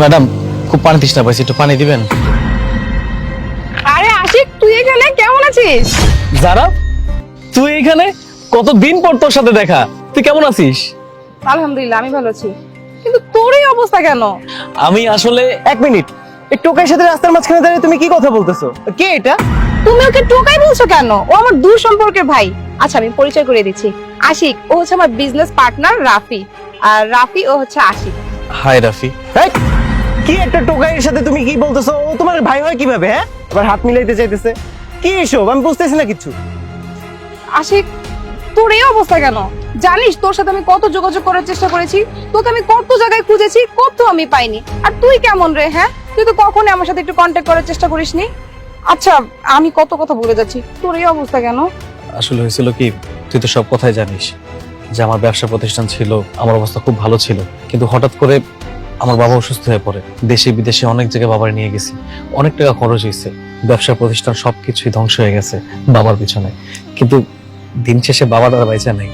Madam খুব পানি তৃষ্ণা পাইছি, একটু পানি দিবেন? আরে আশিক, তুই এখানে কেমন আছিস? যারা তুই এখানে, কতদিন পর তোর সাথে দেখা, তুই কেমন আছিস? আলহামদুলিল্লাহ, আমি ভালো আছি, কিন্তু তোর এই অবস্থা কেন? আমি আসলে এক মিনিট, এই টোকাইয়ের সাথে রাস্তার মাঝখানে দাঁড়িয়ে তুমি কি কথা বলতেছো? কে এটা? তুমি ওকে টোকাই বলছো কেন? ও আমার দূর সম্পর্কের ভাই। আচ্ছা, আমি পরিচয় করে দিচ্ছি। আশিক ও হচ্ছে আমার বিজনেস পার্টনার রাফি, আর রাফি ও হচ্ছে আশিক। হাই রাফি। এই, কি একটা টোকাইয়ের সাথে তুমি কি বলতেছো? ও তোমার ভাই হয় কিভাবে? হ্যাঁ, আবার হাত মিলাইতে চাইতেছে, কি এসব? আমি বুঝতেছি না কিছু। আশিক, তোর এই অবস্থা কেন? জানিস তোর সাথে আমি কত যোগাযোগ করার চেষ্টা করেছি, তোকে আমি কত জায়গায় খুঁজেছি, কত আমি পাইনি। আর তুই কেমন রে? হ্যাঁ, তুই তো কখনোই আমার সাথে একটু কন্ট্যাক্ট করার চেষ্টা করিসনি। আচ্ছা, আমি কত কথা বলে যাচ্ছি, তোর এই অবস্থা কেন? আসলে হয়েছিল কি, তুই তো সব কথাই জানিস যে আমার ব্যবসা প্রতিষ্ঠান ছিল, আমার অবস্থা খুব ভালো ছিল, কিন্তু হঠাৎ করে আমার বাবা অসুস্থ হয়ে পড়ে। দেশে বিদেশে অনেক জায়গায় বাবার নিয়ে গেছি, অনেক টাকা খরচ হয়েছে, ব্যবসা প্রতিষ্ঠান সবকিছুই ধ্বংস হয়ে গেছে বাবার পিছনে। কিন্তু দিন শেষে বাবার আর বাইচা নেই।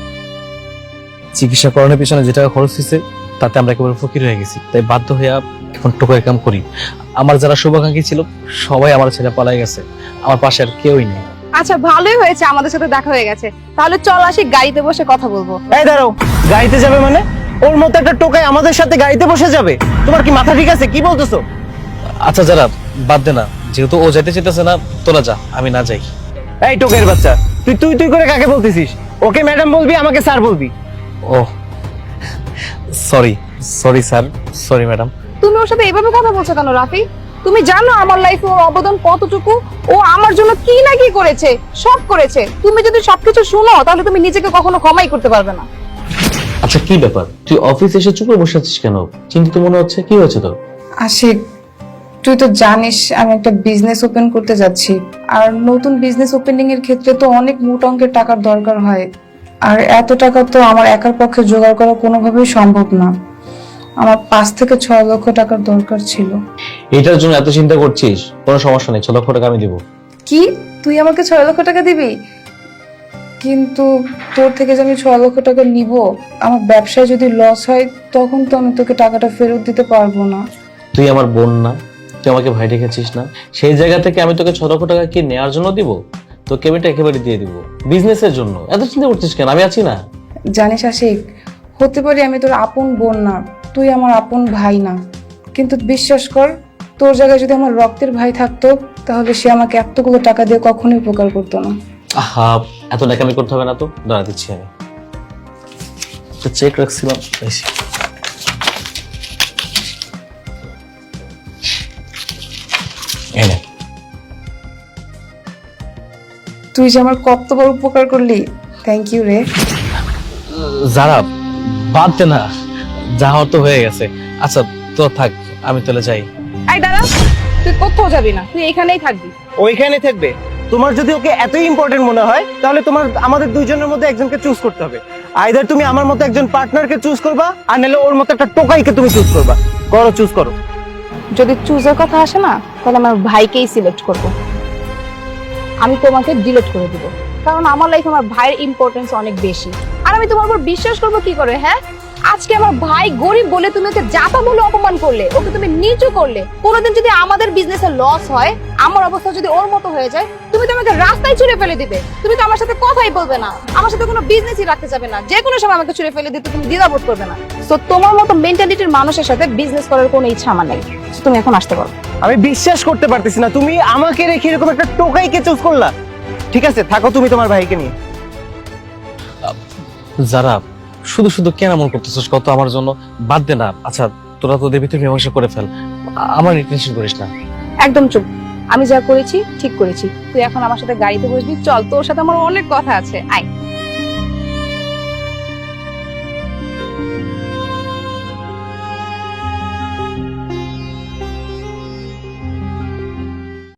চিকিৎসা করানোর পিছনে যে টাকা খরচ হয়েছে তাতে আমরা একেবারে ফকির হয়ে গেছি, তাই বাধ্য হয়ে এখন টোকাই কাম করি। আমার যারা শুভাকাঙ্ক্ষী ছিল সবাই আমার ছেলে পালাই গেছে, আমার পাশে আর কেউই নেই। আচ্ছা, ভালোই হয়েছে আমাদের সাথে দেখা হয়ে গেছে। তাহলে চল আশিক, গাড়িতে বসে কথা বলবো। এই দাঁড়াও, গাড়িতে যাবে মানে? ওর মতো একটা টোকাই আমাদের সাথে গাড়িতে বসে যাবে? তোমার কি মাথা ঠিক আছে? কি বলতেছো? আচ্ছা যারা, বাদ দে না, যেহেতু ও যাইতে চাইতেছে না, তোরা যা, আমি না যাই। এই টোকাইয়ের বাচ্চা, তুই তুই তুই করে কাকে বলতেছিস? ওকে ম্যাডাম বলবি, আমাকে স্যার বলবি। Oh sorry, sorry sir, sorry madam. তুমি ওর সাথে এইভাবে কথা বলছো কেন রাফি? তুমি জানো আমার লাইফে ওর অবদান কতটুকু? ও আমার জন্য কি না কি করেছে, সব করেছে। তুমি যদি সবকিছু শুনো তাহলে তুমি নিজেকে কখনো ক্ষমাই করতে পারবে না। আচ্ছা কি ব্যাপার, তুই অফিস এসে চুপ করে বসে আছিস কেন? চিন্তিত মনে হচ্ছে, কি হয়েছে তোর? আশিক, তুই তো জানিস আমি একটা বিজনেস ওপেন করতে যাচ্ছি, আর নতুন বিজনেস ওপেনিং এর ক্ষেত্রে তো অনেক মোটা অঙ্কের টাকার দরকার হয়, আর এত টাকা তো আমার একার পক্ষে জোগাড় করা কোনোভাবেই সম্ভব না। আমার 5 থেকে 6 লক্ষ টাকার দরকার ছিল। এটার জন্য এত চিন্তা করছিস? কোনো সমস্যা নেই, 6 লক্ষ টাকা আমি দিব। কি, তুই আমাকে 6 লক্ষ টাকা দিবি? কিন্তু তোর থেকে যে আমি 6 লক্ষ টাকা নিব, আমার ব্যবসায় যদি লস হয় তখন তো আমি তোকে টাকাটা ফেরত দিতে পারবো না। তুই আমার বোন না? তুই আমাকে ভাই রেখেছিস না? সেই জায়গা থেকে আমি তোকে 6 লক্ষ টাকা কি নেওয়ার জন্য দিব? তোকে আমি এটা একেবারে দিয়ে দিব বিজনেসের জন্য। এত চিন্তা করছিস কেন? আমি আছি না? জানিস আশিক, হতে পারি আমি তোর আপন বোন না, তুই আমার আপন ভাই না, কিন্তু বিশ্বাস কর, তোর জায়গায় যদি আমার রক্তের ভাই থাকতো তাহলে সে আমাকে এতগুলো টাকা দিয়ে কখনোই উপকার করতো না। আহা, এত ন্যাকামি করতে হবে না তো, দাঁড়া দিচ্ছি আমি। চেক রাখছিলাম, এসে এনে। তুই যে আমার কত বড় উপকার করলি, থ্যাংক ইউ রে। যারা, বাদ দে না, যা হওয়ার তো হয়ে গেছে। আচ্ছা তো থাক, আমি তাহলে যাই। এই দাঁড়া, তুই কোথাও যাবি না, তুই এখানেই থাকবি। ওইখানে থাকবে? তোমার যদি ওকে এতই ইম্পর্টেন্ট মনে হয় তাহলে তোমার আমাদের দুইজনের মধ্যে একজনকে চুজ করতে হবে। আইদার তুমি আমার মতো একজন পার্টনারকে চুজ করবা, আর নাহলে ওর মতো একটা টোকাইকে তুমি চুজ করবা। করো, চুজ করো। যদি চুজের কথা আসে না, তাহলে আমার ভাইকেই সিলেক্ট করব। আমি তোমাকে ডিলিট করে দিব, কারণ আমার লাইফে আমার ভাইয়ের ইম্পর্টেন্স অনেক বেশি। আর আমি তোমার উপর বিশ্বাস করবো কি করে? হ্যাঁ, আজকে আমার ভাই গরিব বলে তুমি ওকে জাতা বলে অপমান করলে, ওকে তুমি নিচু করলে। কোনোদিন যদি আমাদের বিজনেসে লস হয়, আমার অবস্থা যদি ওর মতো হয়ে যায়, তুমি তো আমাকে রাস্তায় ছুঁড়ে ফেলে দিবে। তুমি তো আমার সাথে কথাই বলবে না, আমার সাথে কোনো বিজনেসই রাখতে যাবে না, যে কোনো সময় আমাকে ছুঁড়ে ফেলে দিতে তুমি দ্বিধাবোধ করবে না। তো তোমার মতো মেন্টালিটির মানুষের সাথে বিজনেস করার কোনো ইচ্ছা আমার নেই। তুমি এখন আসতে পারো। আমি বিশ্বাস করতে পারতেছি না, তুমি আমাকে রেখে এরকম একটা টোকাইকে চুজ করলা। ঠিক আছে, থাকো তুমি তোমার ভাইকে নিয়ে। যারা, শুধু শুধু কেন এমন করতেছিস কত আমার জন্য? বাদ দে না। আচ্ছা তোরা তো দেবী তুই মীমাংসা করে ফেল, আমার টেনশন করিস না। একদম চুপ। আমি যা করেছি ঠিক করেছি। তুই এখন আমার সাথে গাড়িতে বসবি, চল, তোর সাথে আমার অনেক কথা আছে, আয়।